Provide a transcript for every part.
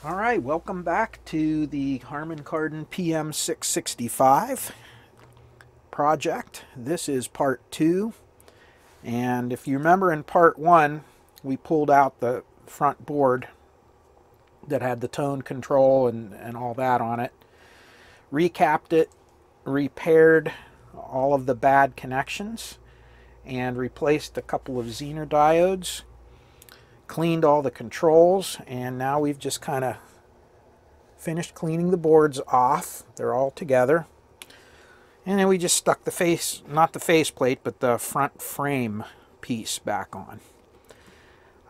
All right, welcome back to the Harman Kardon PM665 project. This is part 2, and if you remember in part 1, we pulled out the front board that had the tone control and all that on it, recapped it, repaired all of the bad connections, and replaced a couple of Zener diodes, cleaned all the controls, and now we've just kind of finished cleaning the boards off. They're all together. And then we just stuck the face, not the face plate, but the front frame piece back on.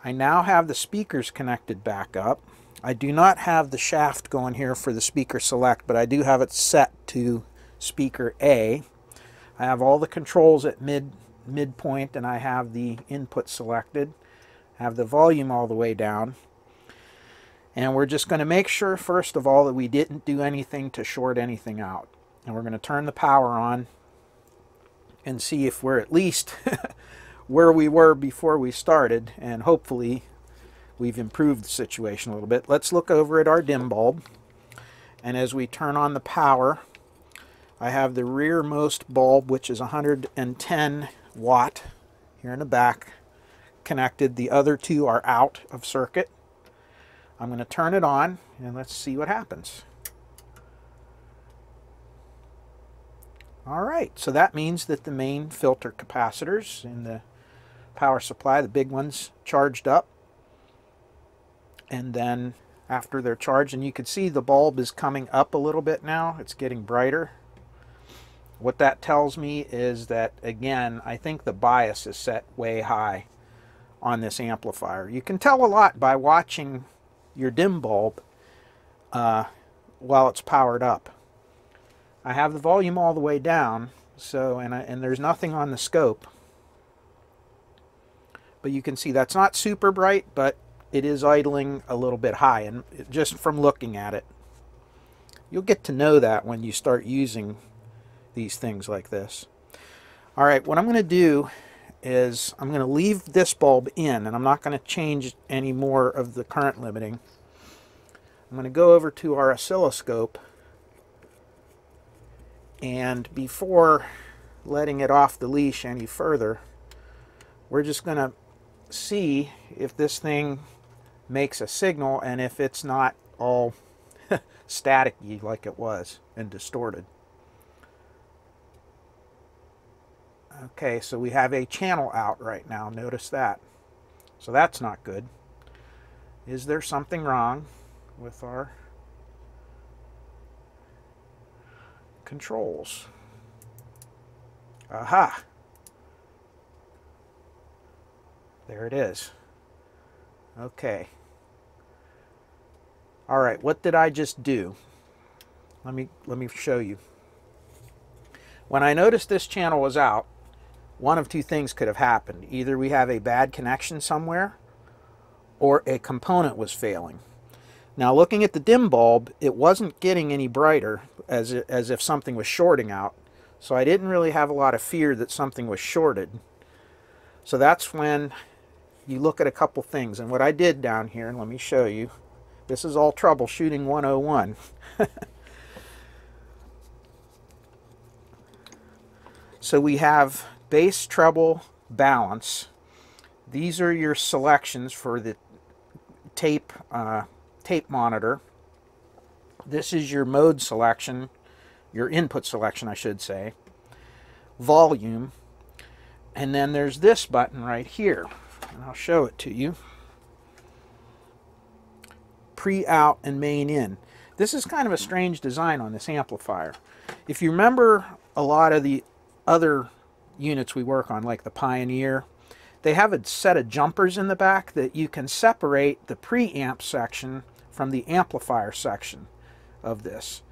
I now have the speakers connected back up. I do not have the shaft going here for the speaker select, but I do have it set to speaker A. I have all the controls at midpoint, and I have the input selected. I have the volume all the way down. And we're just going to make sure, first of all, that we didn't do anything to short anything out. And we're going to turn the power on and see if we're at least where we were before we started. And hopefully we've improved the situation a little bit. Let's look over at our dim bulb. And as we turn on the power, I have the rearmost bulb, which is 110 watt here in the back, connected. The other two are out of circuit. I'm going to turn it on and let's see what happens. Alright, so that means that the main filter capacitors in the power supply, the big ones, charged up. And then after they're charged, and you can see the bulb is coming up a little bit now, it's getting brighter. What that tells me is that, again, I think the bias is set way high on this amplifier. You can tell a lot by watching your dim bulb while it's powered up. I have the volume all the way down, so and there's nothing on the scope. But you can see that's not super bright, but it is idling a little bit high, and just from looking at it. You'll get to know that when you start using these things like this. All right, what I'm going to do is I'm going to leave this bulb in, and I'm not going to change any more of the current limiting. I'm going to go over to our oscilloscope, and before letting it off the leash any further, we're just going to see if this thing makes a signal and if it's not all staticky like it was and distorted. Okay, so we have a channel out right now. Notice that. So that's not good. Is there something wrong with our controls? Aha! There it is. Okay. All right, what did I just do? Let me show you. When I noticed this channel was out, one of two things could have happened. Either we have a bad connection somewhere, or a component was failing. Now, looking at the dim bulb, it wasn't getting any brighter, as if something was shorting out. So I didn't really have a lot of fear that something was shorted. So that's when you look at a couple things. And what I did down here, and let me show you, this is all troubleshooting 101. So we have bass, treble, balance. These are your selections for the tape monitor. This is your mode selection, your input selection, I should say. Volume. And then there's this button right here. And I'll show it to you. Pre-out and main in. This is kind of a strange design on this amplifier. If you remember a lot of the other units we work on, like the Pioneer, they have a set of jumpers in the back that you can separate the preamp section from the amplifier section of this.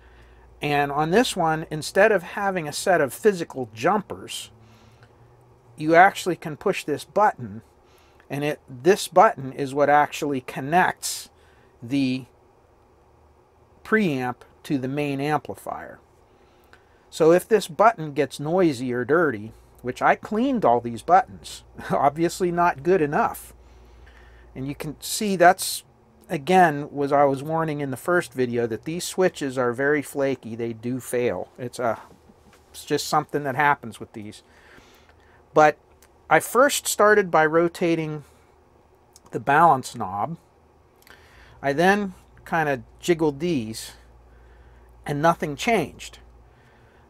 And on this one, instead of having a set of physical jumpers, you actually can push this button, and this button is what actually connects the preamp to the main amplifier. So if this button gets noisy or dirty, which I cleaned all these buttons, obviously not good enough. And you can see that's again, I was warning in the first video that these switches are very flaky. They do fail. It's just something that happens with these. But I first started by rotating the balance knob. I then kind of jiggled these and nothing changed.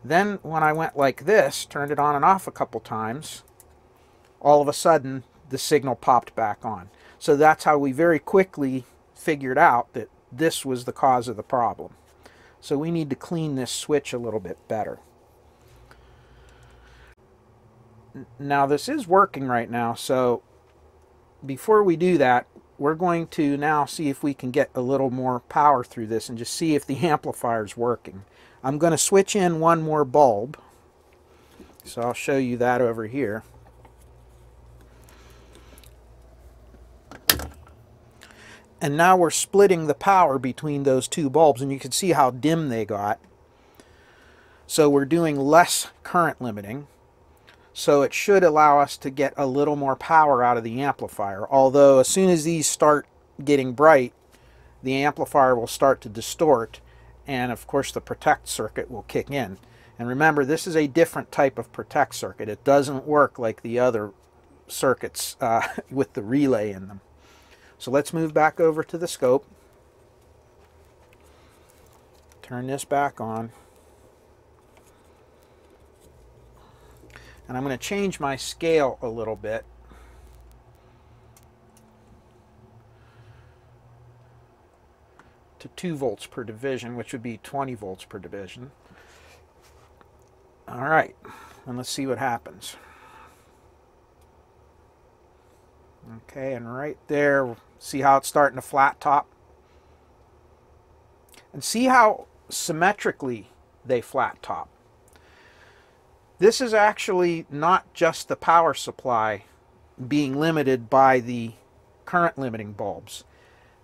Then when I went like this, turned it on and off a couple times, all of a sudden the signal popped back on. So that's how we very quickly figured out that this was the cause of the problem. So we need to clean this switch a little bit better. Now this is working right now, so before we do that, we're going to now see if we can get a little more power through this and just see if the amplifier is working. I'm going to switch in one more bulb, so I'll show you that over here. And now we're splitting the power between those two bulbs, and you can see how dim they got. So we're doing less current limiting. So it should allow us to get a little more power out of the amplifier. Although as soon as these start getting bright, the amplifier will start to distort, and of course the protect circuit will kick in. And remember, this is a different type of protect circuit. It doesn't work like the other circuits with the relay in them. So let's move back over to the scope. Turn this back on. And I'm going to change my scale a little bit. To 2 volts per division, which would be 20 volts per division. All right, and let's see what happens. Okay, and right there, see how it's starting to flat top? And see how symmetrically they flat top. This is actually not just the power supply being limited by the current limiting bulbs.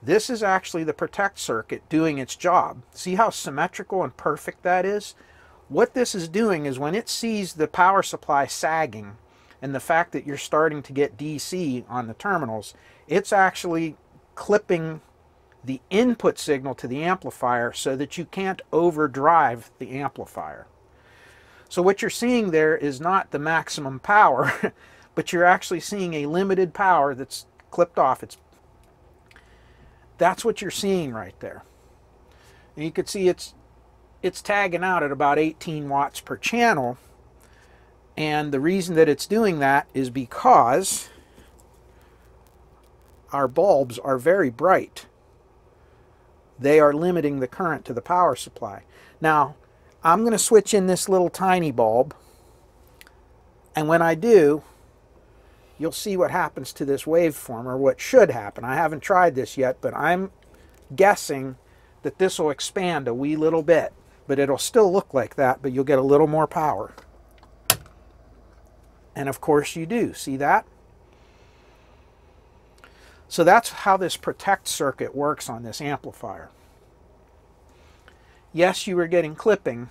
This is actually the protect circuit doing its job. See how symmetrical and perfect that is? What this is doing is when it sees the power supply sagging and the fact that you're starting to get DC on the terminals, it's actually clipping the input signal to the amplifier so that you can't overdrive the amplifier. So what you're seeing there is not the maximum power, but you're actually seeing a limited power that's clipped off. That's what you're seeing right there. And you can see it's tagging out at about 18 watts per channel. And the reason that it's doing that is because our bulbs are very bright. They are limiting the current to the power supply. Now, I'm going to switch in this little tiny bulb, and when I do, you'll see what happens to this waveform, or what should happen. I haven't tried this yet, but I'm guessing that this will expand a wee little bit, but it'll still look like that, but you'll get a little more power. And of course you do. See that? So that's how this protect circuit works on this amplifier. Yes, you are getting clipping,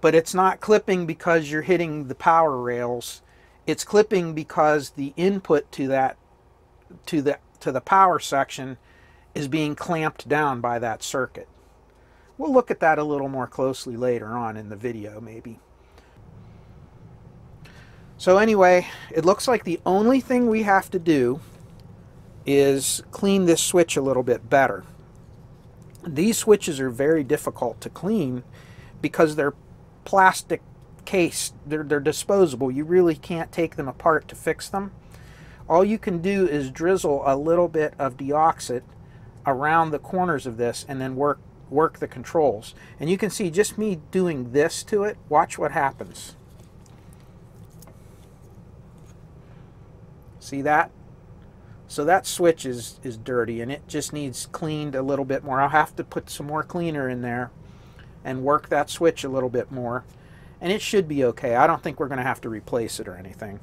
but it's not clipping because you're hitting the power rails. It's clipping because the input to the power section is being clamped down by that circuit. We'll look at that a little more closely later on in the video, maybe. So anyway, it looks like the only thing we have to do is clean this switch a little bit better. These switches are very difficult to clean because they're plastic case. They're disposable. You really can't take them apart to fix them. All you can do is drizzle a little bit of deoxit around the corners of this and then work the controls. And you can see just me doing this to it. Watch what happens. See that? So that switch is dirty, and it just needs cleaned a little bit more. I'll have to put some more cleaner in there and work that switch a little bit more, and it should be okay. I don't think we're going to have to replace it or anything.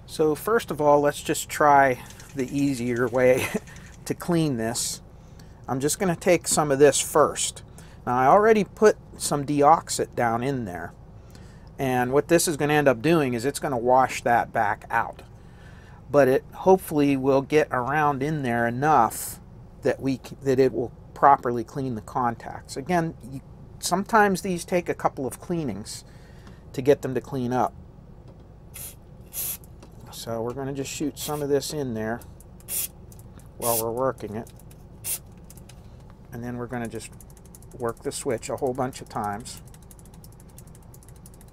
So first of all, let's just try the easier way to clean this. I'm just going to take some of this first. Now I already put some deoxit down in there. And what this is going to end up doing is it's going to wash that back out. but it hopefully will get around in there enough that it will properly clean the contacts. Again, sometimes these take a couple of cleanings to get them to clean up. So we're going to just shoot some of this in there while we're working it. And then we're going to just work the switch a whole bunch of times.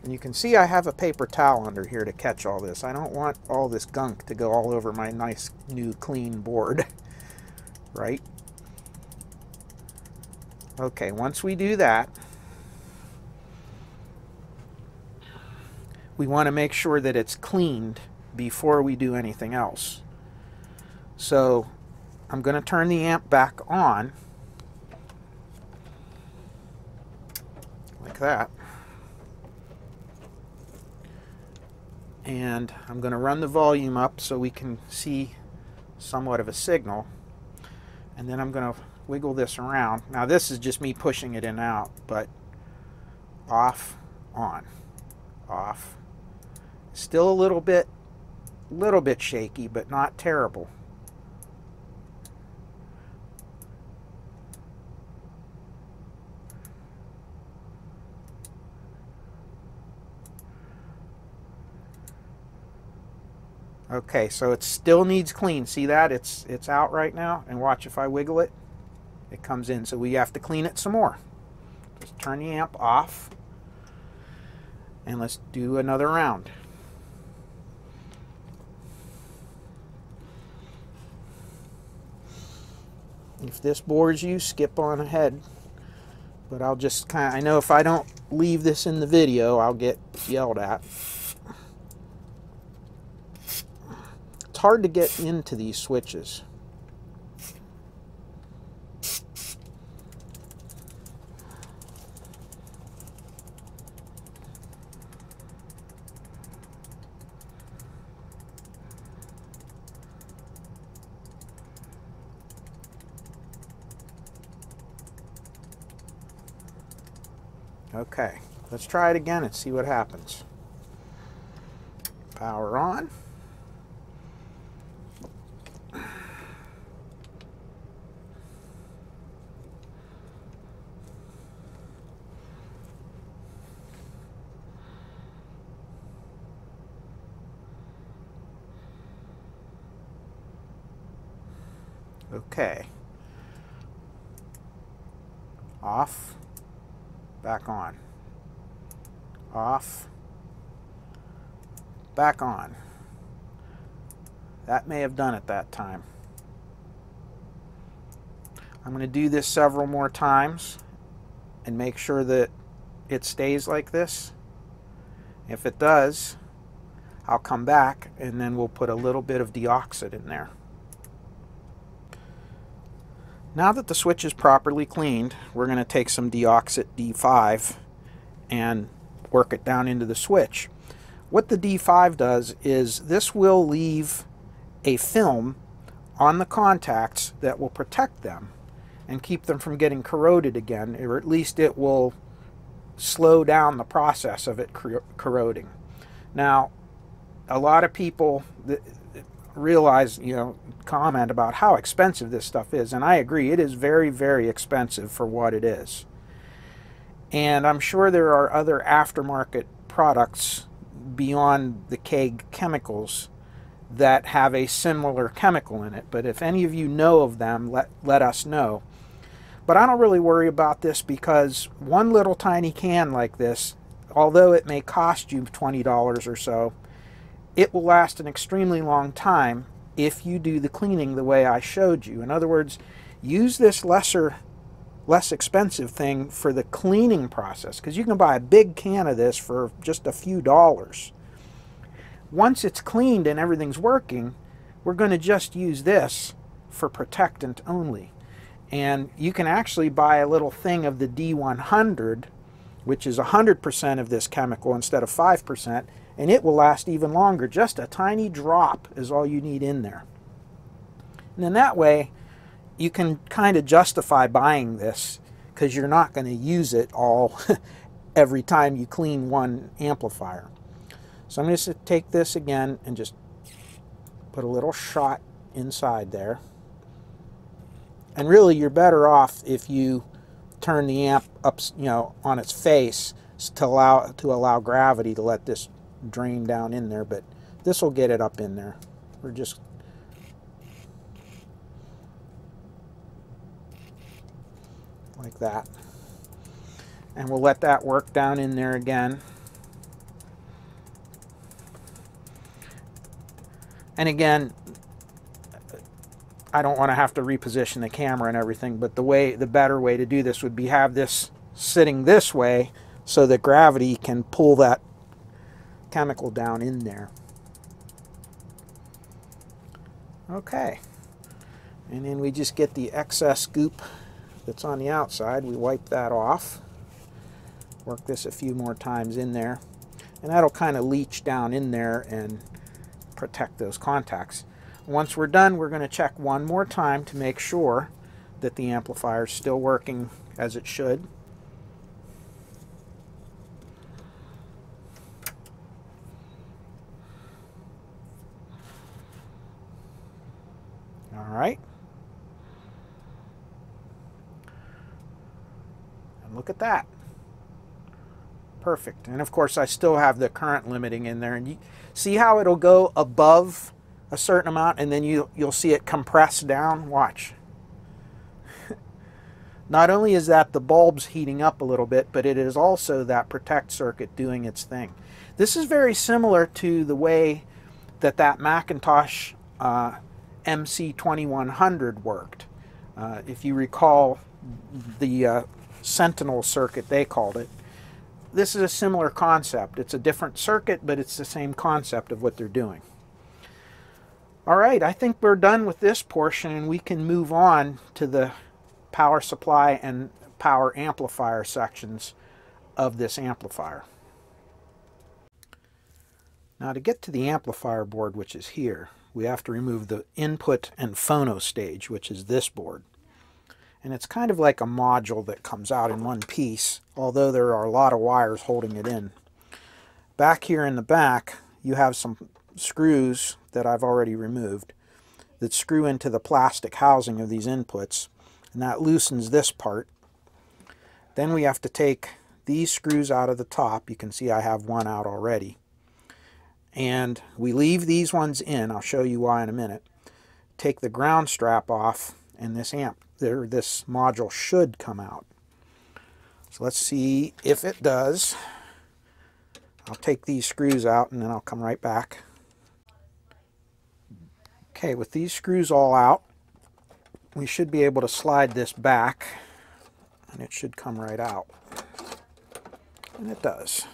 And you can see I have a paper towel under here to catch all this. I don't want all this gunk to go all over my nice new clean board. Right? Okay, once we do that, we want to make sure that it's cleaned before we do anything else. So I'm going to turn the amp back on, like that. And I'm going to run the volume up so we can see somewhat of a signal. And then I'm going to wiggle this around. Now this is just me pushing it in and out, but off, on, off. Still a little bit shaky, but not terrible. Okay, so it still needs clean. See that? It's out right now. And watch, if I wiggle it, it comes in. So we have to clean it some more. Just turn the amp off. And let's do another round. If this bores you, skip on ahead. But I'll just I know if I don't leave this in the video, I'll get yelled at. It's hard to get into these switches. Okay, let's try it again and see what happens. Power on. Okay. Off. Back on. Off. Back on. That may have done it that time. I'm going to do this several more times and make sure that it stays like this. If it does, I'll come back and then we'll put a little bit of deoxit in there. Now that the switch is properly cleaned, we're going to take some deoxit D5 and work it down into the switch. What the D5 does is this will leave a film on the contacts that will protect them and keep them from getting corroded again, or at least it will slow down the process of it corroding. Now, a lot of people realize, comment about how expensive this stuff is, and I agree, it is very, very expensive for what it is. And I'm sure there are other aftermarket products beyond the Keg chemicals that have a similar chemical in it, but if any of you know of them, let us know. But I don't really worry about this because one little tiny can like this, although it may cost you $20 or so, it will last an extremely long time if you do the cleaning the way I showed you. In other words, use this less expensive thing for the cleaning process, because you can buy a big can of this for just a few dollars. Once it's cleaned and everything's working, we're going to just use this for protectant only. And you can actually buy a little thing of the D100, which is 100% of this chemical instead of 5%, and it will last even longer. Just a tiny drop is all you need in there. And then that way, you can kind of justify buying this because you're not going to use it all every time you clean one amplifier. So I'm going to take this again and just Put a little shot inside there. And really, you're better off if you turn the amp up, on its face to allow gravity to let this drain down in there. But this will get it up in there. We're just like that. And we'll let that work down in there again. And again, I don't want to have to reposition the camera and everything, but the better way to do this would be have this sitting this way so that gravity can pull that chemical down in there. Okay. And then we just get the excess goop that's on the outside. We wipe that off. Work this a few more times in there. And that'll kind of leach down in there and protect those contacts. Once we're done, we're going to check one more time to make sure that the amplifier is still working as it should. All right. And look at that. Perfect. And of course, I still have the current limiting in there. And you see how it'll go above a certain amount and then you'll see it compress down. Watch. Not only is that the bulb's heating up a little bit, but it is also that protect circuit doing its thing. This is very similar to the way that Macintosh MC2100 worked. If you recall the Sentinel circuit, they called it. This is a similar concept. It's a different circuit, but it's the same concept of what they're doing. All right, I think we're done with this portion and we can move on to the power supply and power amplifier sections of this amplifier. Now to get to the amplifier board, which is here, we have to remove the input and phono stage, which is this board. And it's kind of like a module that comes out in one piece, although there are a lot of wires holding it in. Back here in the back, you have some screws that I've already removed that screw into the plastic housing of these inputs, and that loosens this part. Then we have to take these screws out of the top. You can see I have one out already. And we leave these ones in. I'll show you why in a minute. Take the ground strap off, and this module should come out. So let's see if it does. I'll take these screws out and then I'll come right back. Okay, with these screws all out, we should be able to slide this back and it should come right out. And it does.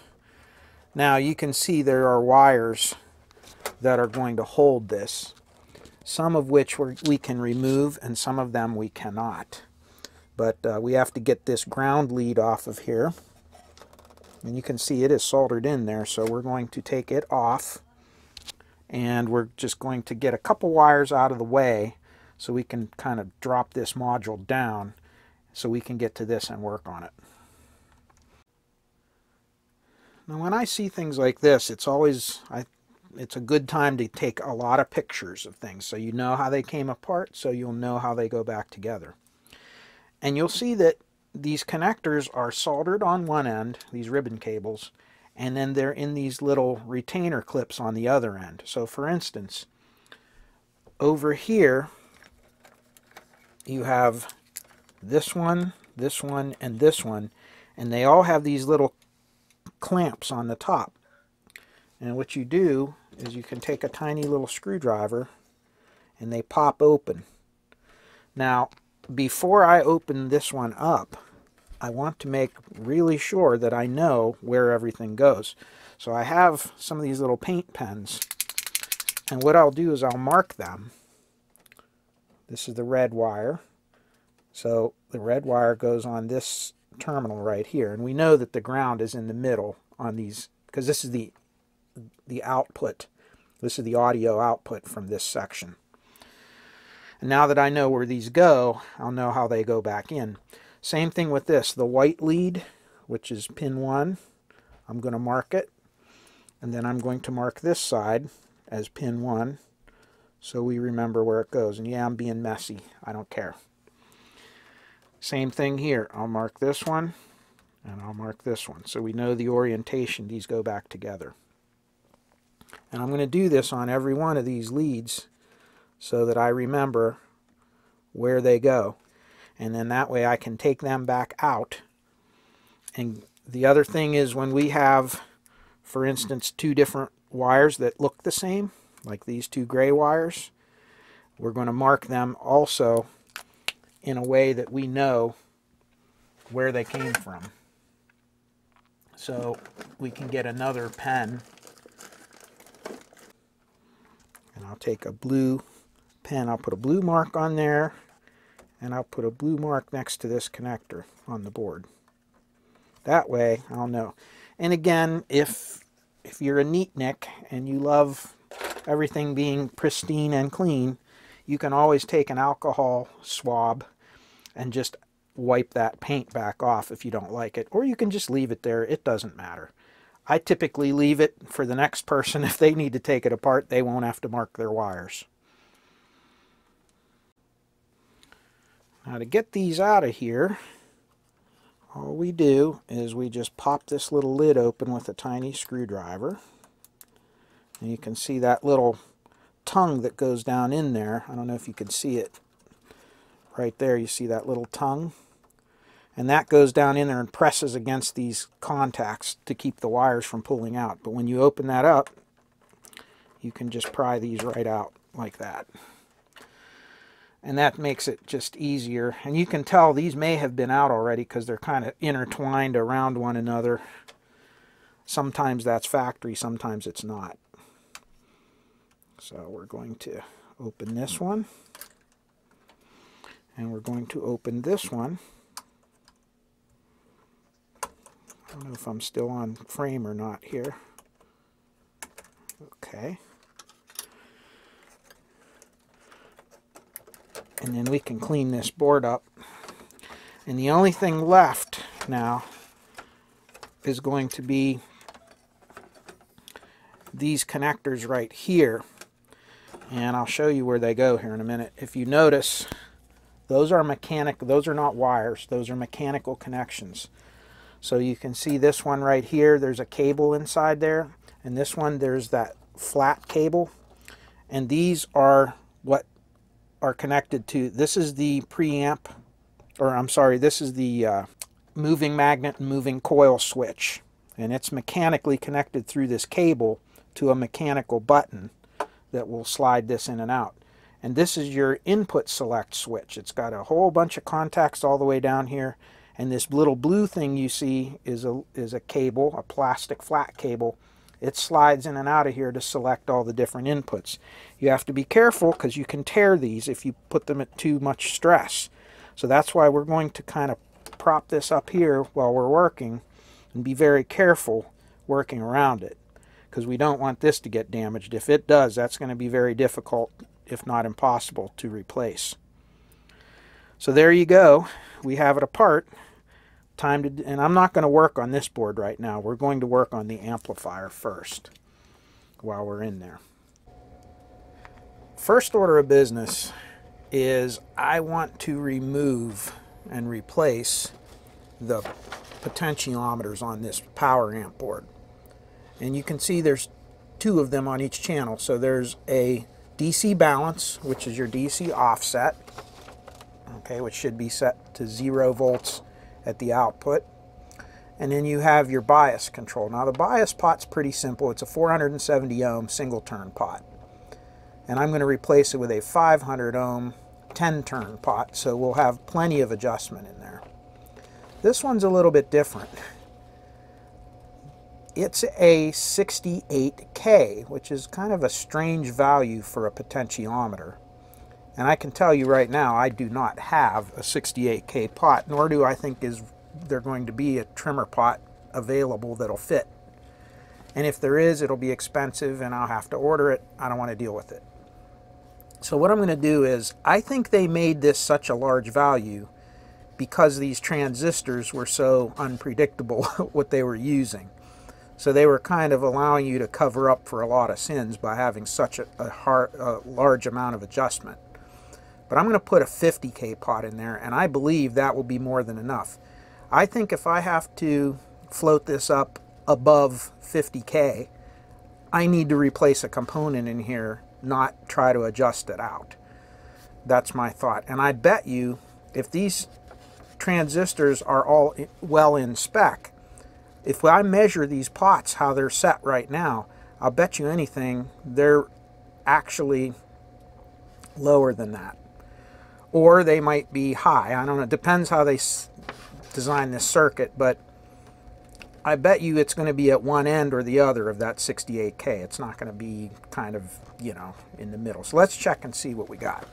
Now you can see there are wires that are going to hold this, some of which we can remove and some of them we cannot. But we have to get this ground lead off of here. And you can see it is soldered in there, so we're going to take it off. And we're just going to get a couple wires out of the way so we can kind of drop this module down so we can get to this and work on it. Now when I see things like this, it's a good time to take a lot of pictures of things so you know how they came apart, so you'll know how they go back together. And you'll see that these connectors are soldered on one end, these ribbon cables, and then they're in these little retainer clips on the other end. So for instance, over here you have this one, and this one, and they all have these little clamps on the top. And what you do is you can take a tiny little screwdriver and they pop open. Now, before I open this one up, I want to make really sure that I know where everything goes. So I have some of these little paint pens, and what I'll do is I'll mark them. This is the red wire. So the red wire goes on this terminal right here, and we know that the ground is in the middle on these, because this is the output. This is the audio output from this section. And now that I know where these go, I'll know how they go back in. Same thing with this, the white lead, which is pin 1. I'm going to mark it, and then I'm going to mark this side as pin 1. so we remember where it goes. And yeah, I'm being messy. I don't care. Same thing here. I'll mark this one, and I'll mark this one. So we know the orientation. These go back together. And I'm going to do this on every one of these leads so that I remember where they go. And then that way I can take them back out. And the other thing is when we have, for instance, two different wires that look the same, like these two gray wires, we're going to mark them also in a way that we know where they came from. So we can get another pen, and I'll take a blue pen, I'll put a blue mark on there, and I'll put a blue mark next to this connector on the board. That way I'll know. And again, if you're a neatnik and you love everything being pristine and clean, you can always take an alcohol swab and just wipe that paint back off if you don't like it. Or you can just leave it there. It doesn't matter. I typically leave it for the next person. If they need to take it apart, they won't have to mark their wires. Now to get these out of here, all we do is we just pop this little lid open with a tiny screwdriver. And you can see that little tongue that goes down in there. I don't know if you can see it. Right there, you see that little tongue? And that goes down in there and presses against these contacts to keep the wires from pulling out. But when you open that up, you can just pry these right out like that. And that makes it just easier. And you can tell these may have been out already because they're kind of intertwined around one another. Sometimes that's factory, sometimes it's not. So we're going to open this one. And we're going to open this one. I don't know if I'm still on frame or not here. Okay. And then we can clean this board up. And the only thing left now is going to be these connectors right here. And I'll show you where they go here in a minute. If you notice, those are not wires, those are mechanical connections. So you can see this one right here, there's a cable inside there. And this one, there's that flat cable. And these are what are connected to, this is the preamp, or I'm sorry, this is the moving magnet and moving coil switch. And it's mechanically connected through this cable to a mechanical button that will slide this in and out. And this is your input select switch. It's got a whole bunch of contacts all the way down here. And this little blue thing you see is a cable, a plastic flat cable. It slides in and out of here to select all the different inputs. You have to be careful because you can tear these if you put them at too much stress. So that's why we're going to kind of prop this up here while we're working and be very careful working around it, because we don't want this to get damaged. If it does, that's going to be very difficult, if not impossible, to replace. So there you go. We have it apart. And I'm not going to work on this board right now. We're going to work on the amplifier first while we're in there. First order of business is I want to remove and replace the potentiometers on this power amp board. And you can see there's two of them on each channel. So there's a DC balance, which is your DC offset, okay, which should be set to 0 volts at the output. And then you have your bias control. Now the bias pot's pretty simple. It's a 470 ohm single turn pot. And I'm going to replace it with a 500 ohm 10 turn pot, so we'll have plenty of adjustment in there. This one's a little bit different. It's a 68K, which is kind of a strange value for a potentiometer. And I can tell you right now, I do not have a 68K pot, nor do I think there going to be a trimmer pot available that'll fit. And if there is, it'll be expensive and I'll have to order it. I don't want to deal with it. So what I'm going to do is, I think they made this such a large value because these transistors were so unpredictable what they were using. So they were kind of allowing you to cover up for a lot of sins by having such a large amount of adjustment. But I'm going to put a 50K pot in there, and I believe that will be more than enough. I think if I have to float this up above 50K, I need to replace a component in here, not try to adjust it out. That's my thought. And I bet you, if these transistors are all well in spec, if I measure these pots how they're set right now, I'll bet you anything they're actually lower than that. Or they might be high. I don't know. It depends how they design this circuit, but I bet you it's going to be at one end or the other of that 68K. It's not going to be kind of, you know, in the middle. So let's check and see what we got.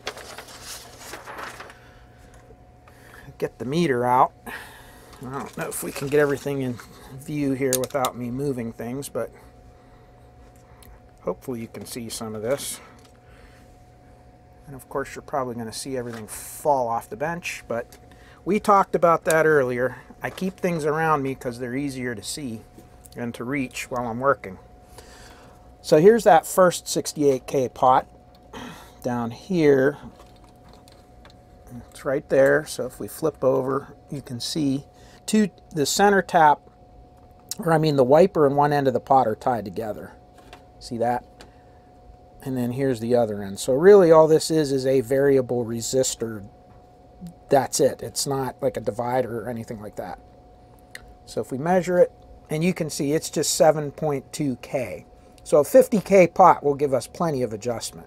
Get the meter out. I don't know if we can get everything in view here without me moving things, but hopefully you can see some of this. And of course you're probably going to see everything fall off the bench, but we talked about that earlier. I keep things around me because they're easier to see and to reach while I'm working. So here's that first 68K pot down here. It's right there. So if we flip over, you can see the center tap, or I mean the wiper and one end of the pot are tied together. See that? And then here's the other end. So really all this is a variable resistor. That's it. It's not like a divider or anything like that. So if we measure it, and you can see it's just 7.2K. So a 50K pot will give us plenty of adjustment.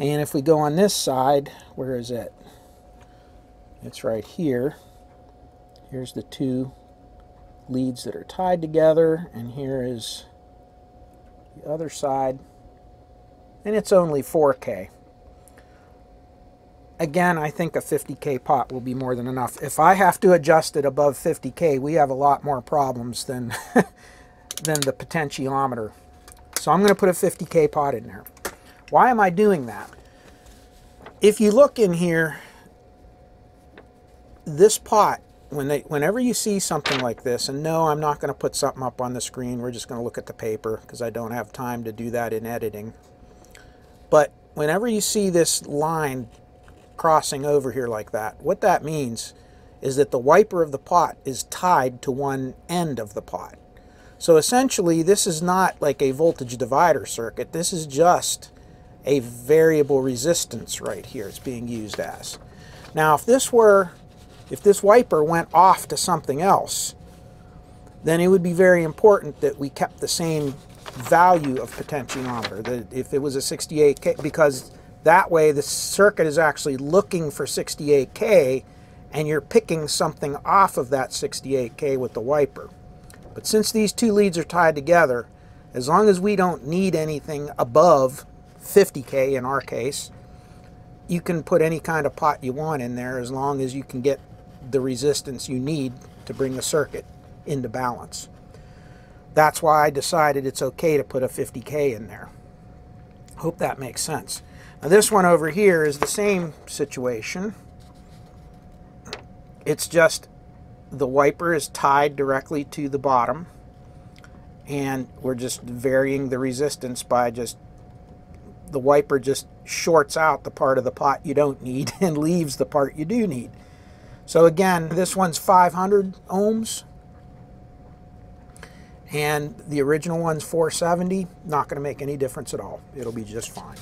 And if we go on this side, where is it? It's right here. Here's the two leads that are tied together, and here is the other side, and it's only 4K. Again, I think a 50K pot will be more than enough. If I have to adjust it above 50K, we have a lot more problems than than the potentiometer. So I'm going to put a 50K pot in there. Why am I doing that? If you look in here, this pot, whenever you see something like this, and no, I'm not going to put something up on the screen, we're just going to look at the paper because I don't have time to do that in editing. But whenever you see this line crossing over here like that, what that means is that the wiper of the pot is tied to one end of the pot. So essentially this is not like a voltage divider circuit, this is just a variable resistance right here it's being used as. Now if this wiper went off to something else, then it would be very important that we kept the same value of potentiometer. That if it was a 68K, because that way the circuit is actually looking for 68K and you're picking something off of that 68K with the wiper. But since these two leads are tied together, as long as we don't need anything above 50K in our case, you can put any kind of pot you want in there as long as you can get the resistance you need to bring the circuit into balance. That's why I decided it's okay to put a 50K in there. Hope that makes sense. Now this one over here is the same situation. It's just the wiper is tied directly to the bottom, and we're just varying the resistance by just the wiper just shorts out the part of the pot you don't need and leaves the part you do need. So again, this one's 500 ohms and the original one's 470. Not going to make any difference at all. It'll be just fine.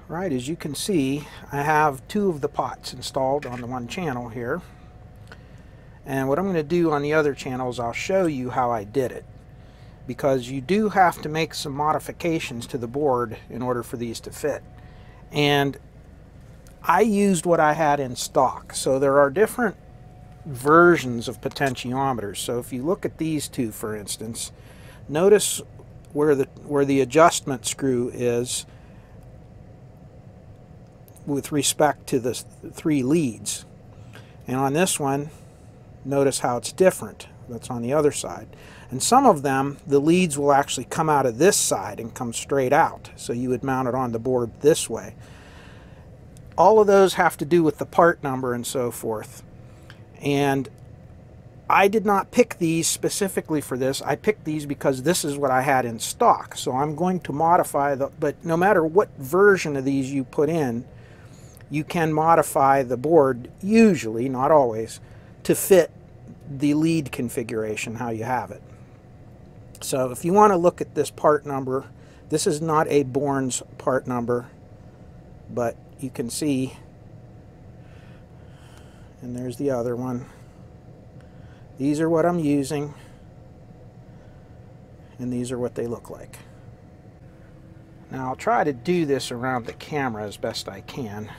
Right, as you can see, I have two of the pots installed on the one channel here. And what I'm going to do on the other channels, I'll show you how I did it. Because you do have to make some modifications to the board in order for these to fit. And I used what I had in stock. So there are different versions of potentiometers. So if you look at these two, for instance, notice where the adjustment screw is with respect to the three leads. And on this one, notice how it's different. That's on the other side. And some of them, the leads will actually come out of this side and come straight out. So you would mount it on the board this way. All of those have to do with the part number and so forth. And I did not pick these specifically for this. I picked these because this is what I had in stock. So I'm going to modify but no matter what version of these you put in, you can modify the board, usually, not always, to fit the lead configuration, how you have it. So if you want to look at this part number, this is not a Bourne's part number, but you can see, and there's the other one. These are what I'm using, and these are what they look like. Now I'll try to do this around the camera as best I can,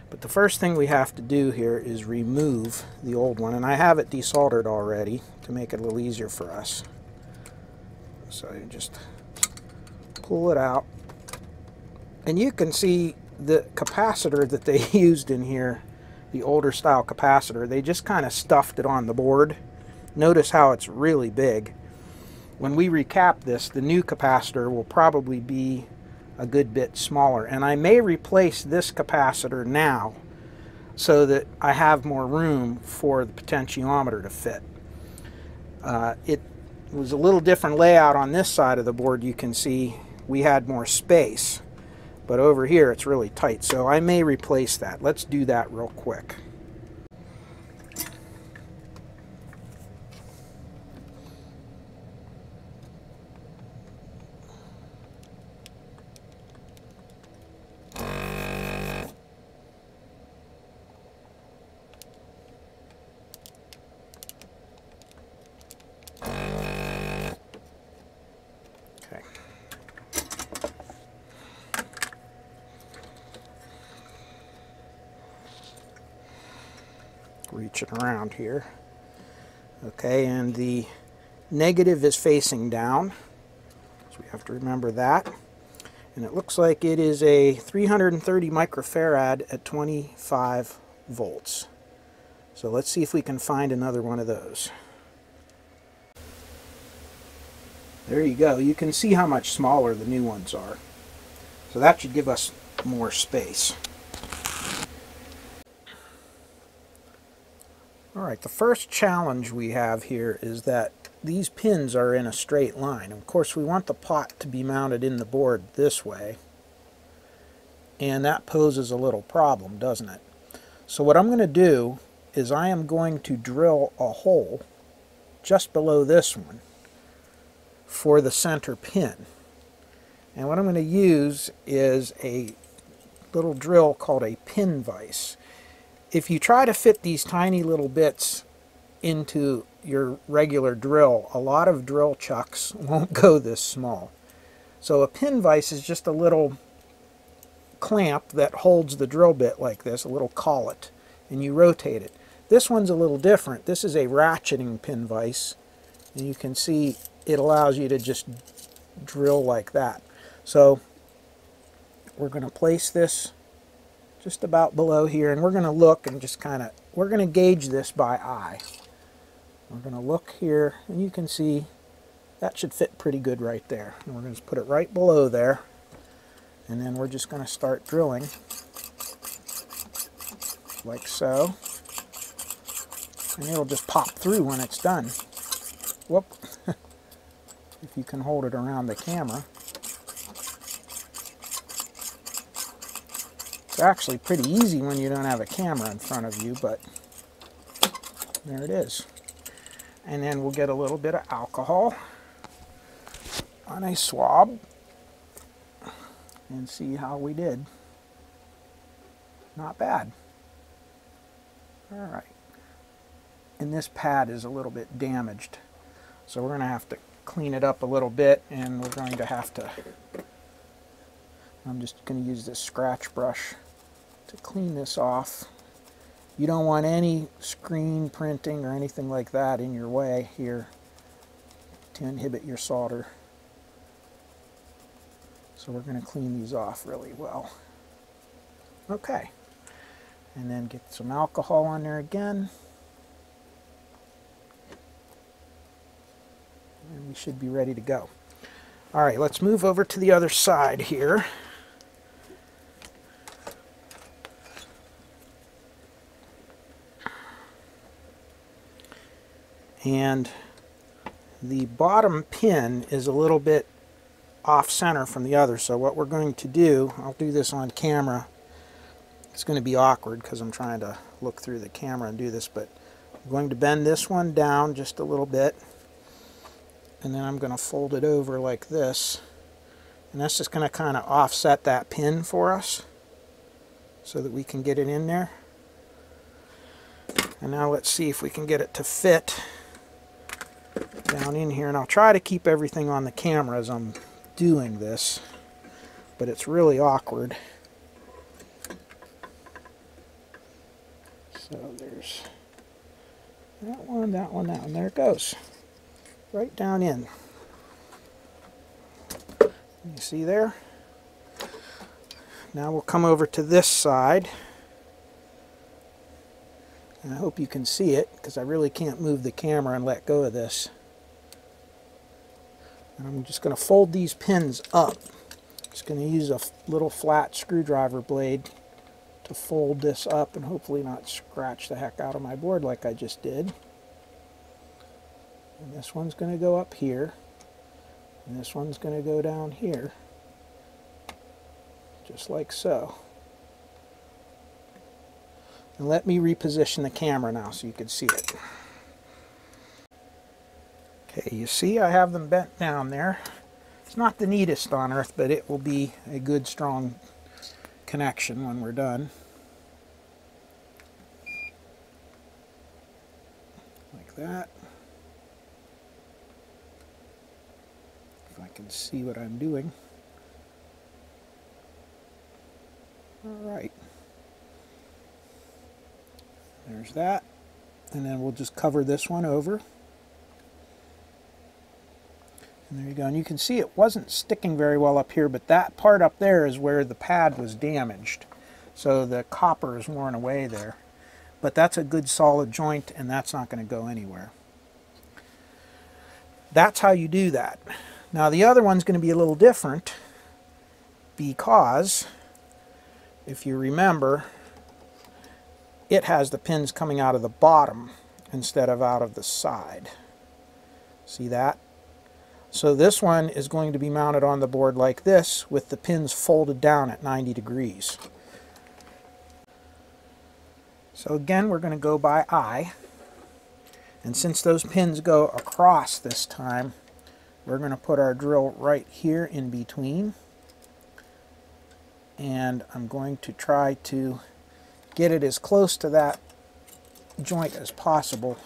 but the first thing we have to do here is remove the old one, and I have it desoldered already to make it a little easier for us. So you just pull it out, and you can see the capacitor that they used in here, the older style capacitor, they just kind of stuffed it on the board. Notice how it's really big. When we recap this, the new capacitor will probably be a good bit smaller, and I may replace this capacitor now so that I have more room for the potentiometer to fit. It was a little different layout on this side of the board. You can see we had more space, but over here it's really tight, so I may replace that. Let's do that real quick. Okay. Reach it around here. Okay, and the negative is facing down, so we have to remember that. And it looks like it is a 330 microfarad at 25 volts. So let's see if we can find another one of those. There you go. You can see how much smaller the new ones are. So that should give us more space. Alright, the first challenge we have here is that these pins are in a straight line. Of course, we want the pot to be mounted in the board this way, and that poses a little problem, doesn't it? So what I'm going to do is I am going to drill a hole just below this one for the center pin. And what I'm going to use is a little drill called a pin vise. If you try to fit these tiny little bits into your regular drill, a lot of drill chucks won't go this small. So a pin vise is just a little clamp that holds the drill bit like this, a little collet, and you rotate it. This one's a little different. This is a ratcheting pin vise, and you can see it allows you to just drill like that. So we're going to place this just about below here, and we're going to look and just we're going to gauge this by eye. We're going to look here, and you can see that should fit pretty good right there. And we're going to put it right below there, and then we're just going to start drilling like so, and it'll just pop through when it's done. Whoop. If you can hold it around the camera. It's actually pretty easy when you don't have a camera in front of you, but there it is. And then we'll get a little bit of alcohol on a swab and see how we did. Not bad. All right. And this pad is a little bit damaged, so we're going to have to clean it up a little bit, and we're going to have to, I'm just going to use this scratch brush to clean this off. You don't want any screen printing or anything like that in your way here to inhibit your solder. So we're going to clean these off really well. Okay. And then get some alcohol on there again. And we should be ready to go. All right, let's move over to the other side here. and the bottom pin is a little bit off center from the other. So what we're going to do, I'll do this on camera. It's going to be awkward because I'm trying to look through the camera and do this, but I'm going to bend this one down just a little bit, and then I'm going to fold it over like this, and that's just going to kind of offset that pin for us so that we can get it in there. And now let's see if we can get it to fit down in here, and I'll try to keep everything on the camera as I'm doing this, but it's really awkward. So there's that one, that one, that one. There it goes. Right down in. You see there? Now we'll come over to this side. And I hope you can see it, because I really can't move the camera and let go of this. And I'm just going to fold these pins up. Just going to use a little flat screwdriver blade to fold this up and hopefully not scratch the heck out of my board like I just did. And this one's going to go up here, and this one's going to go down here, just like so. And let me reposition the camera now so you can see it. Okay, you see I have them bent down there. It's not the neatest on earth, but it will be a good strong connection when we're done. Like that. If I can see what I'm doing. All right. There's that. And then we'll just cover this one over. And there you go. And you can see it wasn't sticking very well up here, but that part up there is where the pad was damaged. So the copper is worn away there. But that's a good solid joint, and that's not going to go anywhere. That's how you do that. Now the other one's going to be a little different, because if you remember, it has the pins coming out of the bottom instead of out of the side. See that? So this one is going to be mounted on the board like this, with the pins folded down at 90 degrees. So again, we're going to go by eye. And since those pins go across this time, we're going to put our drill right here in between. And I'm going to try to get it as close to that joint as possible.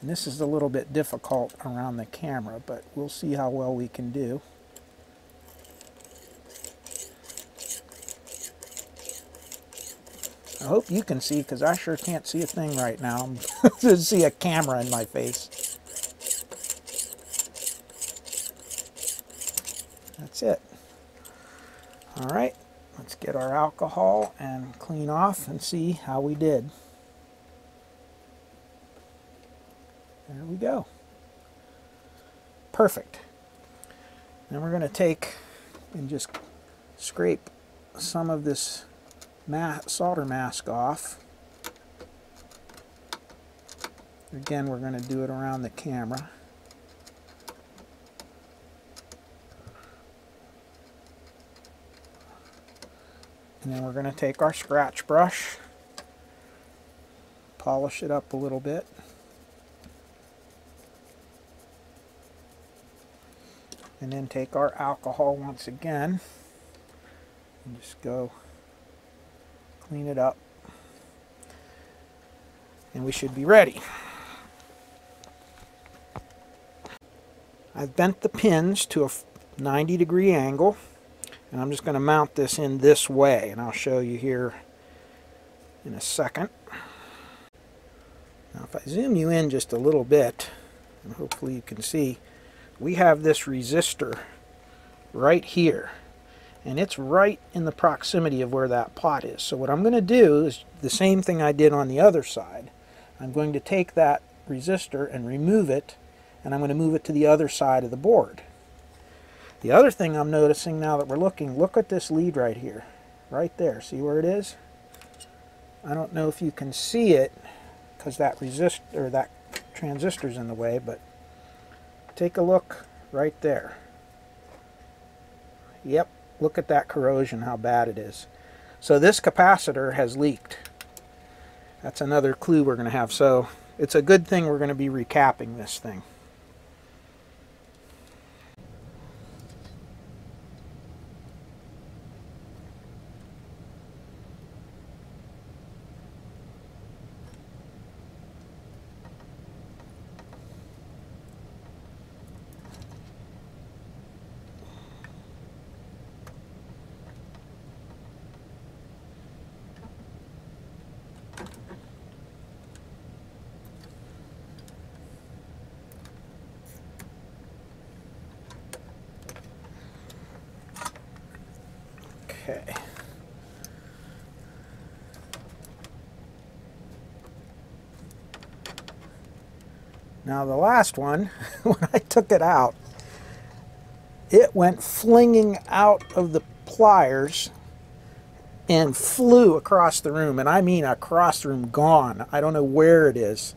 And this is a little bit difficult around the camera, but we'll see how well we can do. I hope you can see, because I sure can't see a thing right now. I'm to see a camera in my face. That's it. All right, let's get our alcohol and clean off and see how we did. There we go. Perfect. Then we're going to take and just scrape some of this solder mask off. Again, we're going to do it around the camera. And then we're going to take our scratch brush, polish it up a little bit. And then take our alcohol once again and just go clean it up. And we should be ready. I've bent the pins to a 90-degree angle, and I'm just going to mount this in this way, and I'll show you here in a second. Now if I zoom you in just a little bit, and hopefully you can see, we have this resistor right here, and it's right in the proximity of where that pot is. So what I'm going to do is the same thing I did on the other side. I'm going to take that resistor and remove it, and I'm going to move it to the other side of the board. The other thing I'm noticing now that we're looking, look at this lead right here, right there. See where it is? I don't know if you can see it, because that resistor, that transistors in the way, but take a look right there. Yep, look at that corrosion, how bad it is. So this capacitor has leaked. That's another clue we're going to have. So it's a good thing we're going to be recapping this thing. Okay. Now the last one, when I took it out, it went flinging out of the pliers and flew across the room. And I mean across the room, gone. I don't know where it is.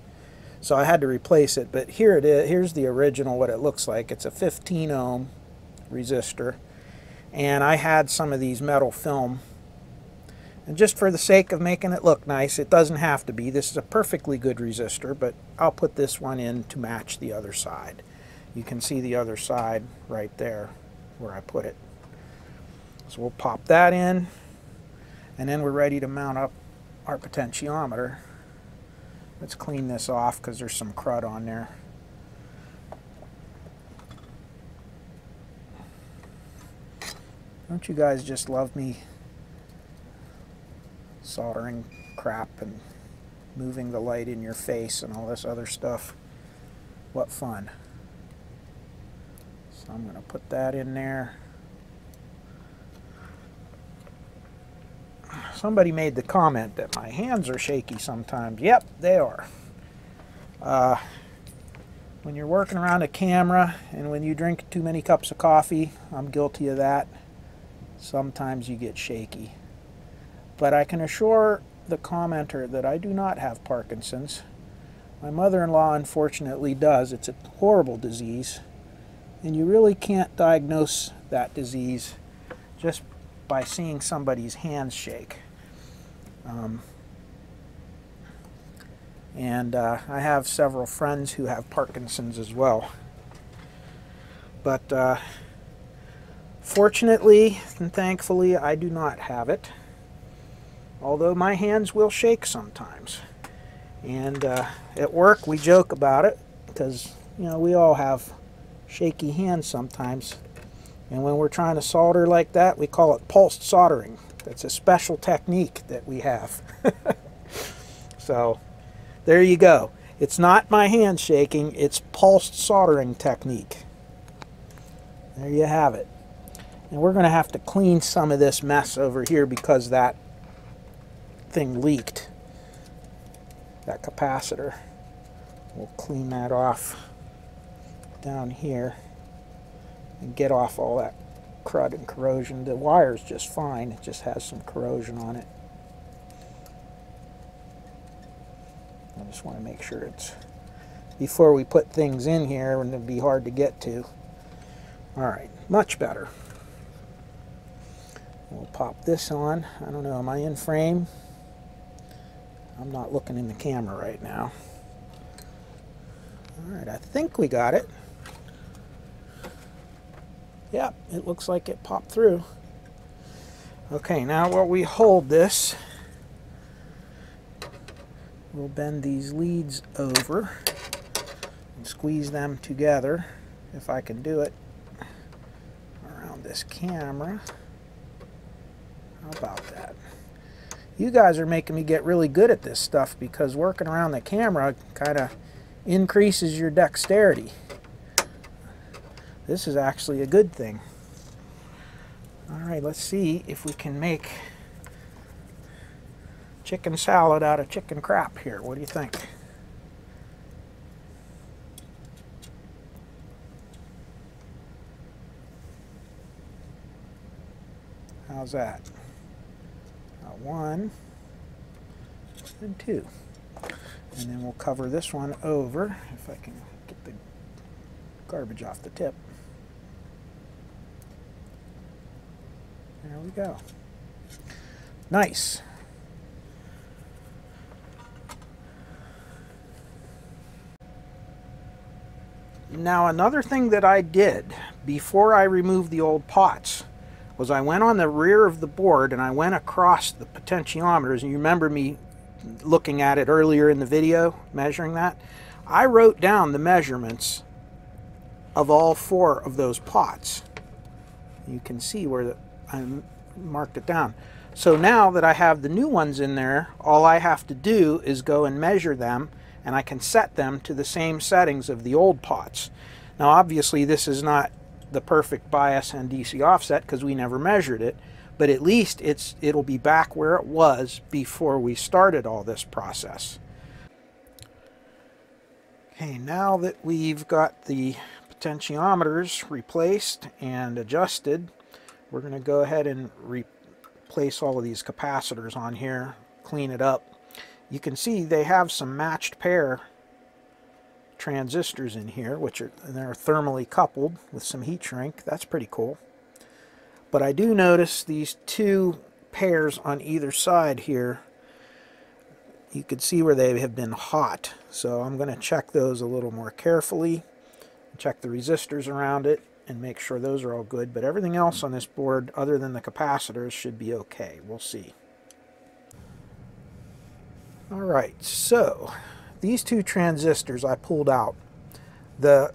So I had to replace it. But here it is. Here's the original, what it looks like. It's a 15 ohm resistor. And I had some of these metal film. And just for the sake of making it look nice, it doesn't have to be. This is a perfectly good resistor, but I'll put this one in to match the other side. You can see the other side right there where I put it. So we'll pop that in, and then we're ready to mount up our potentiometer. Let's clean this off because there's some crud on there. Don't you guys just love me soldering crap and moving the light in your face and all this other stuff? What fun. So I'm going to put that in there. Somebody made the comment that my hands are shaky sometimes. Yep, they are. When you're working around a camera and when you drink too many cups of coffee, I'm guilty of that. Sometimes you get shaky. But I can assure the commenter that I do not have Parkinson's. My mother-in-law unfortunately does. It's a horrible disease. And you really can't diagnose that disease just by seeing somebody's hands shake. I have several friends who have Parkinson's as well. But fortunately and thankfully, I do not have it. Although my hands will shake sometimes. And at work we joke about it because, you know, we all have shaky hands sometimes. And when we're trying to solder like that, we call it pulsed soldering. That's a special technique that we have. So there you go. It's not my hand shaking, it's pulsed soldering technique. There you have it. And we're going to have to clean some of this mess over here because that thing leaked. That capacitor. We'll clean that off down here and get off all that crud and corrosion. The wire's just fine, it just has some corrosion on it. I just want to make sure it's, before we put things in here, and it'd be hard to get to. Alright, much better. We'll pop this on. I don't know, am I in frame? I'm not looking in the camera right now. Alright, I think we got it. Yep, it looks like it popped through. Okay, now while we hold this, we'll bend these leads over and squeeze them together, if I can do it, around this camera. How about that? You guys are making me get really good at this stuff because working around the camera kind of increases your dexterity. This is actually a good thing. Alright, let's see if we can make chicken salad out of chicken crap here. What do you think? How's that? 1 and 2. And then we'll cover this one over, if I can get the garbage off the tip. There we go. Nice. Now another thing that I did before I removed the old pots was I went on the rear of the board and I went across the potentiometers, and you remember me looking at it earlier in the video, measuring that. I wrote down the measurements of all 4 of those pots. You can see where I marked it down. So now that I have the new ones in there, all I have to do is go and measure them, and I can set them to the same settings of the old pots. Now obviously this is not the perfect bias and DC offset because we never measured it, but at least it'll be back where it was before we started all this process. Okay, now that we've got the potentiometers replaced and adjusted, we're going to go ahead and replace all of these capacitors on here, clean it up. You can see they have some matched pair transistors in here, which they're thermally coupled with some heat shrink. That's pretty cool. But I do notice these 2 pairs on either side here. You can see where they have been hot. So I'm going to check those a little more carefully. Check the resistors around it and make sure those are all good. But everything else on this board, other than the capacitors, should be okay. We'll see. Alright, so these 2 transistors I pulled out. The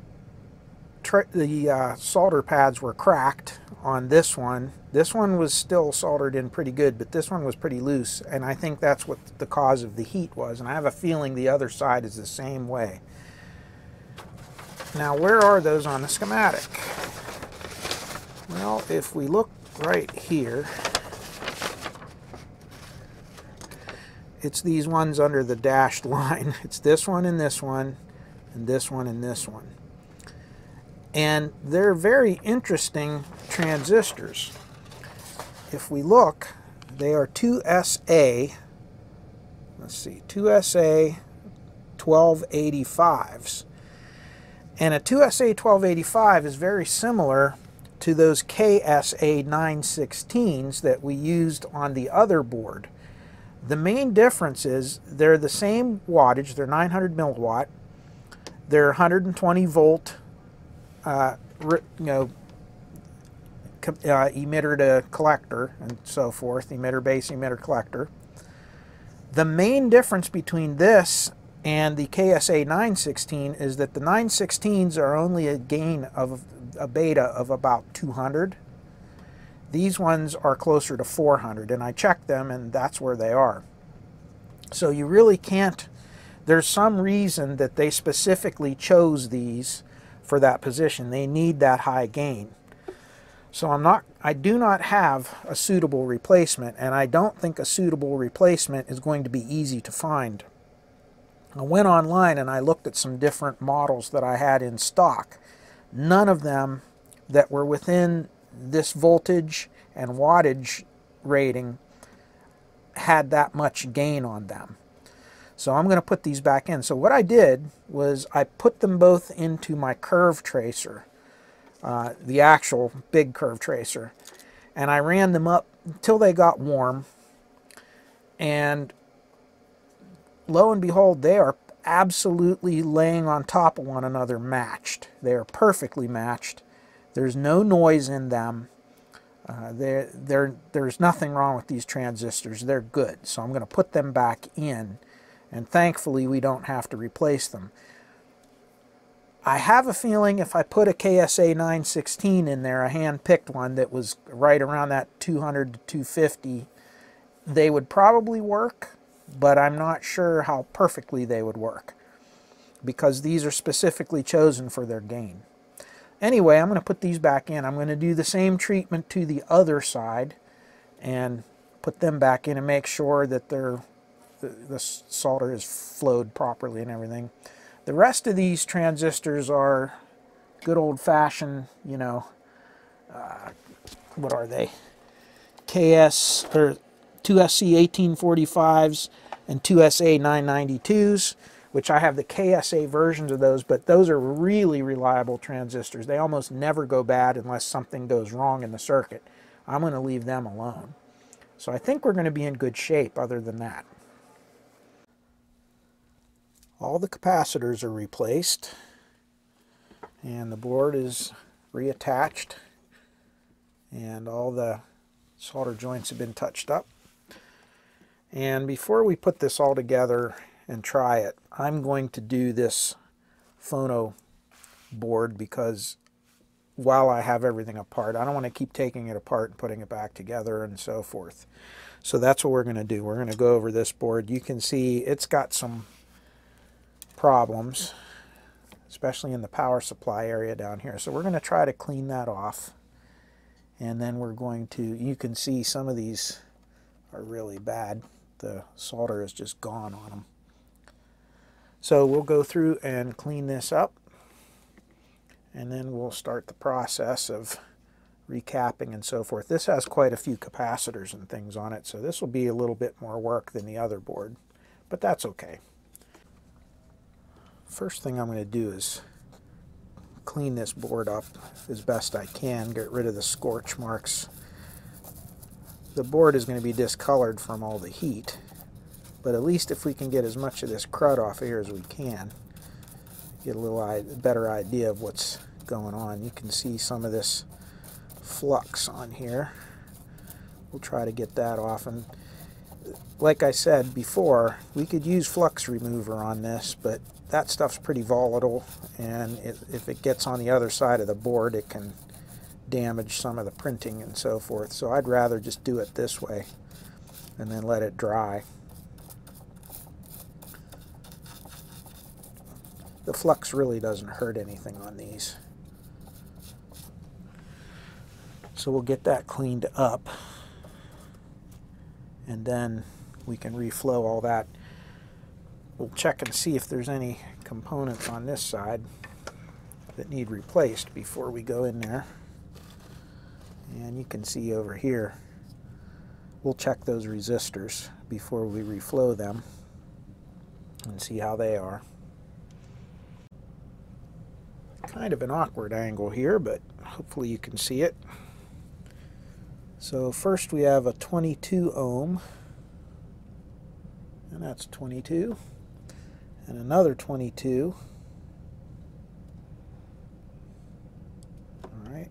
solder pads were cracked on this one. This one was still soldered in pretty good, but this one was pretty loose, and I think that's what the cause of the heat was, and I have a feeling the other side is the same way. Now, where are those on the schematic? Well, if we look right here, it's these ones under the dashed line. It's this one and this one, and this one and this one. And they're very interesting transistors. If we look, they are 2SA, let's see, 2SA 1285s. And a 2SA 1285 is very similar to those KSA 916s that we used on the other board. The main difference is they're the same wattage, they're 900 milliwatt, they're 120 volt emitter to collector and so forth, emitter base, emitter collector. The main difference between this and the KSA 916 is that the 916s are only a gain of a beta of about 200. These ones are closer to 400, and I checked them and that's where they are. So you really can't, there's some reason that they specifically chose these for that position. They need that high gain. So I do not have a suitable replacement, and I don't think a suitable replacement is going to be easy to find. I went online and I looked at some different models that I had in stock. None of them that were within this voltage and wattage rating had that much gain on them. So I'm going to put these back in. So what I did was I put them both into my curve tracer, the actual big curve tracer, and I ran them up until they got warm, and lo and behold, they are absolutely laying on top of one another, matched. They are perfectly matched. There's no noise in them. There's nothing wrong with these transistors. They're good. So I'm going to put them back in, and thankfully we don't have to replace them. I have a feeling if I put a KSA 916 in there, a hand-picked one that was right around that 200 to 250, they would probably work, but I'm not sure how perfectly they would work because these are specifically chosen for their gain. Anyway, I'm going to put these back in. I'm going to do the same treatment to the other side and put them back in and make sure that the solder is flowed properly and everything. The rest of these transistors are good old-fashioned, you know, what are they? KS or 2SC 1845s and 2SA 992s. which I have the KSA versions of those, but those are really reliable transistors. They almost never go bad unless something goes wrong in the circuit. I'm going to leave them alone. So I think we're going to be in good shape other than that. All the capacitors are replaced, and the board is reattached, and all the solder joints have been touched up. And before we put this all together and try it, I'm going to do this phono board, because while I have everything apart, I don't want to keep taking it apart and putting it back together and so forth. So that's what we're going to do. We're going to go over this board. You can see it's got some problems, especially in the power supply area down here. So we're going to try to clean that off. And then we're going to, you can see some of these are really bad. The solder is just gone on them. So we'll go through and clean this up, and then we'll start the process of recapping and so forth. This has quite a few capacitors and things on it, so this will be a little bit more work than the other board, but that's okay. First thing I'm going to do is clean this board up as best I can, get rid of the scorch marks. The board is going to be discolored from all the heat, but at least if we can get as much of this crud off here as we can, get a little better idea of what's going on. You can see some of this flux on here. We'll try to get that off, and like I said before, we could use flux remover on this, but that stuff's pretty volatile, and if it gets on the other side of the board, it can damage some of the printing and so forth. So I'd rather just do it this way and then let it dry. The flux really doesn't hurt anything on these. So we'll get that cleaned up, and then we can reflow all that. We'll check and see if there's any components on this side that need replaced before we go in there. And you can see over here, we'll check those resistors before we reflow them and see how they are. Kind of an awkward angle here, but hopefully you can see it. So first we have a 22 ohm, and that's 22, and another 22. All right,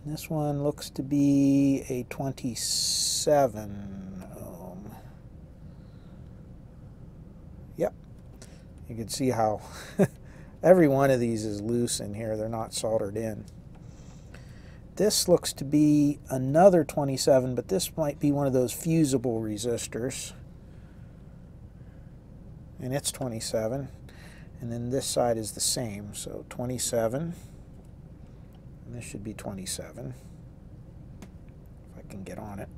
and this one looks to be a 27 ohm. Yep, you can see how every one of these is loose in here. They're not soldered in. This looks to be another 27, but this might be one of those fusible resistors. And it's 27. And then this side is the same. So 27. And this should be 27. If I can get on it.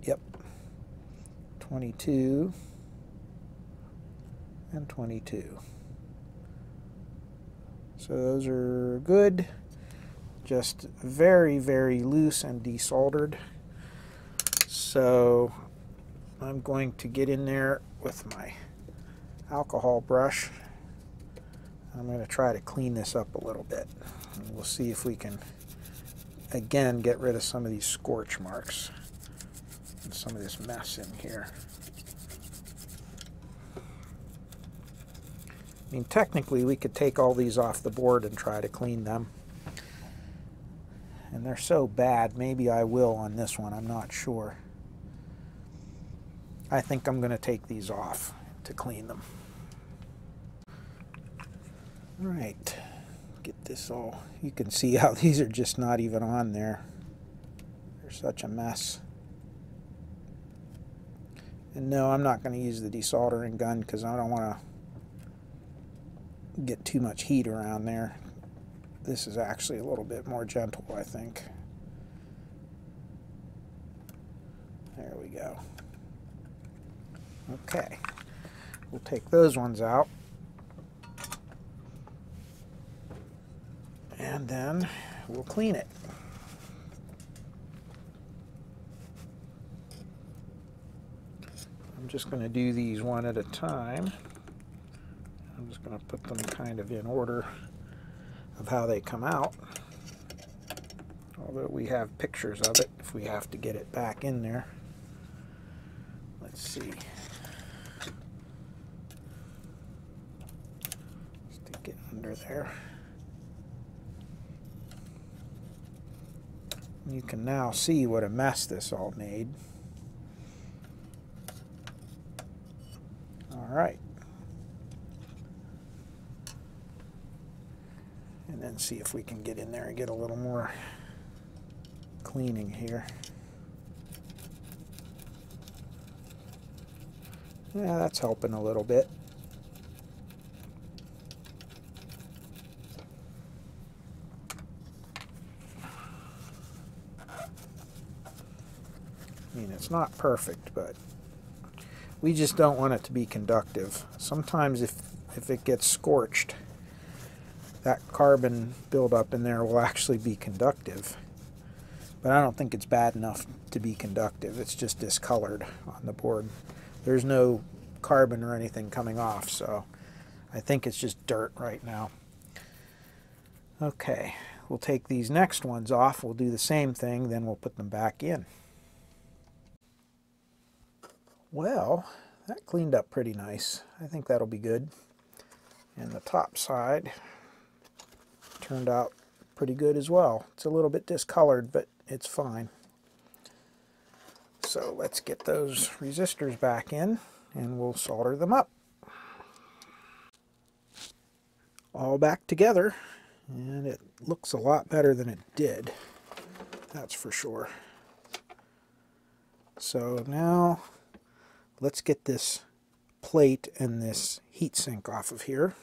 Yep. 22. And 22. So those are good. Just very, very loose and desoldered. So I'm going to get in there with my alcohol brush. I'm going to try to clean this up a little bit. And we'll see if we can, again, get rid of some of these scorch marks and some of this mess in here. I mean, technically, we could take all these off the board and try to clean them. And they're so bad, maybe I will on this one, I'm not sure. I think I'm going to take these off to clean them. All right, get this all, you can see how these are just not even on there. They're such a mess. And no, I'm not going to use the desoldering gun because I don't want to get too much heat around there. This is actually a little bit more gentle, I think. There we go. Okay, we'll take those ones out. And then we'll clean it. I'm just going to do these one at a time. going to put them kind of in order of how they come out. Although we have pictures of it if we have to get it back in there. Let's see. Stick it under there. You can now see what a mess this all made. All right. And then see if we can get in there and get a little more cleaning here. Yeah, that's helping a little bit. I mean, it's not perfect, but we just don't want it to be conductive. Sometimes if it gets scorched, that carbon buildup in there will actually be conductive. But I don't think it's bad enough to be conductive. It's just discolored on the board. There's no carbon or anything coming off, so I think it's just dirt right now. Okay, we'll take these next ones off. We'll do the same thing, then we'll put them back in. Well, that cleaned up pretty nice. I think that'll be good. And the top side turned out pretty good as well. It's a little bit discolored, but it's fine. So let's get those resistors back in and we'll solder them up. All back together, and it looks a lot better than it did. That's for sure. So now let's get this plate and this heatsink off of here.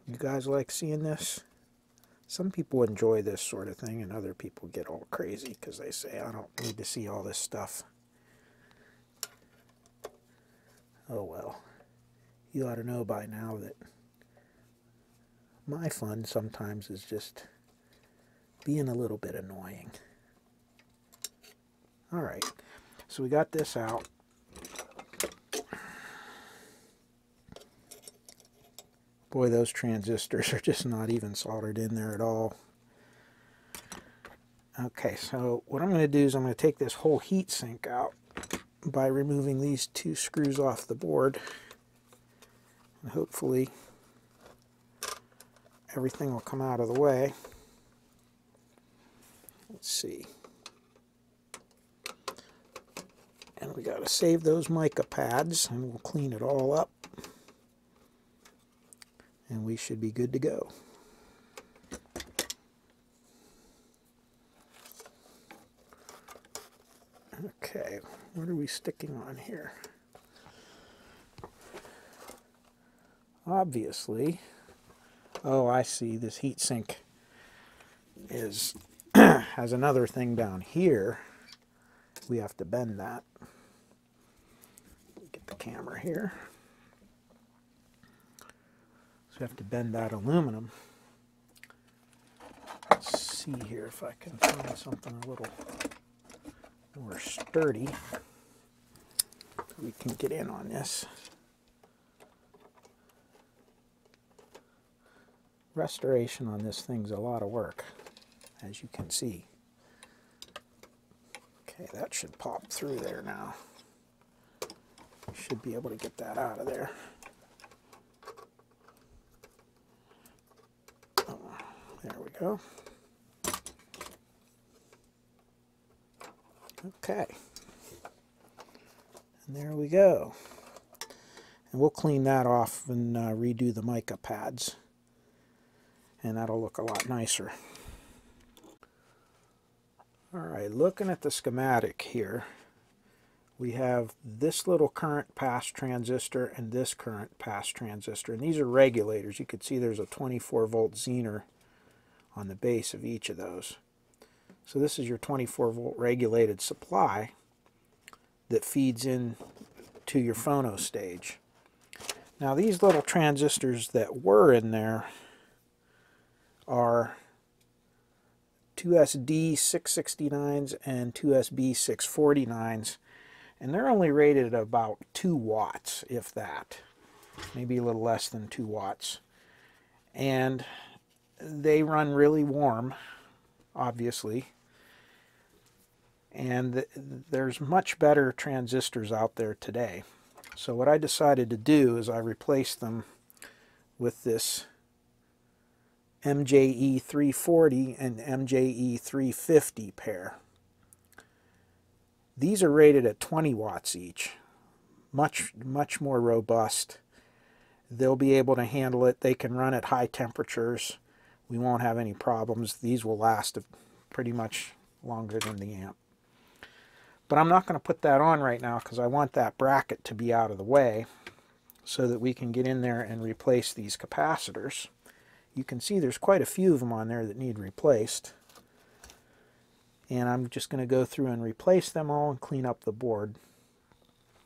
You guys like seeing this? Some people enjoy this sort of thing, and other people get all crazy because they say, I don't need to see all this stuff. Oh well. You ought to know by now that my fun sometimes is just being a little bit annoying. Alright, so we got this out. Boy, those transistors are just not even soldered in there at all. Okay, so what I'm going to do is I'm going to take this whole heat sink out by removing these two screws off the board. And hopefully everything will come out of the way. Let's see. And we got to save those mica pads, and we'll clean it all up. And we should be good to go. Okay, what are we sticking on here? Obviously, oh, I see, this heatsink is has another thing down here. We have to bend that. Get the camera here. So we have to bend that aluminum. Let's see here if I can find something a little more sturdy so we can get in on this. Restoration on this thing's a lot of work, as you can see. Okay, that should pop through there now. Should be able to get that out of there. Oh, there we go. Okay. And there we go. And we'll clean that off and redo the mica pads. And that'll look a lot nicer. Alright, looking at the schematic here, we have this little current pass transistor and this current pass transistor. And these are regulators. You can see there's a 24 volt Zener on the base of each of those. So this is your 24 volt regulated supply that feeds in to your phono stage. Now these little transistors that were in there are 2SD 669s and 2SB 649s, and they're only rated at about 2 watts, if that, maybe a little less than 2 watts. And they run really warm, obviously, and there's much better transistors out there today. So what I decided to do is I replaced them with this MJE 340 and MJE 350 pair. These are rated at 20 watts each. Much more robust. They'll be able to handle it. They can run at high temperatures. We won't have any problems. These will last pretty much longer than the amp. But I'm not going to put that on right now because I want that bracket to be out of the way so that we can get in there and replace these capacitors. You can see there's quite a few of them on there that need replaced. And I'm just going to go through and replace them all and clean up the board.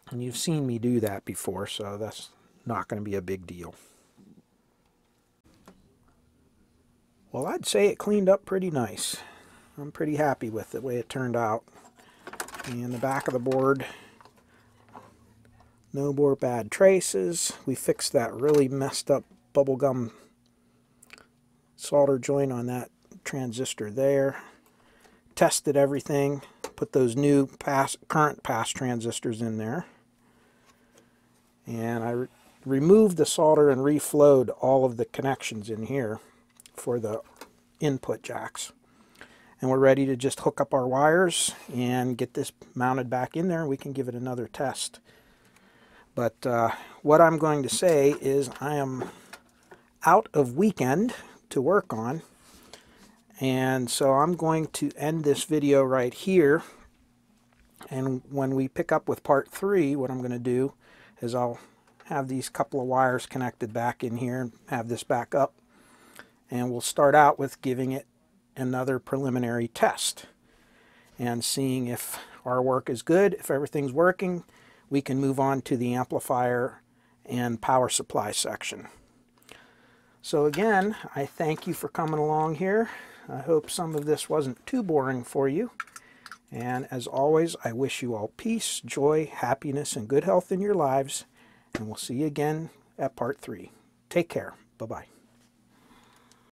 And you've seen me do that before, so that's not going to be a big deal. Well, I'd say it cleaned up pretty nice. I'm pretty happy with the way it turned out. And the back of the board, no more bad traces. We fixed that really messed up bubblegum solder joint on that transistor there. Tested everything, put those new current pass transistors in there. And I removed the solder and reflowed all of the connections in here for the input jacks. And we're ready to just hook up our wires and get this mounted back in there, and we can give it another test. But what I'm going to say is I am out of weekend to work on, and so I'm going to end this video right here. And when we pick up with part 3, what I'm going to do is I'll have these couple of wires connected back in here and have this back up, and we'll start out with giving it another preliminary test and seeing if our work is good. If everything's working, we can move on to the amplifier and power supply section. So again, I thank you for coming along here. I hope some of this wasn't too boring for you. And as always, I wish you all peace, joy, happiness, and good health in your lives. And we'll see you again at part 3. Take care. Bye-bye.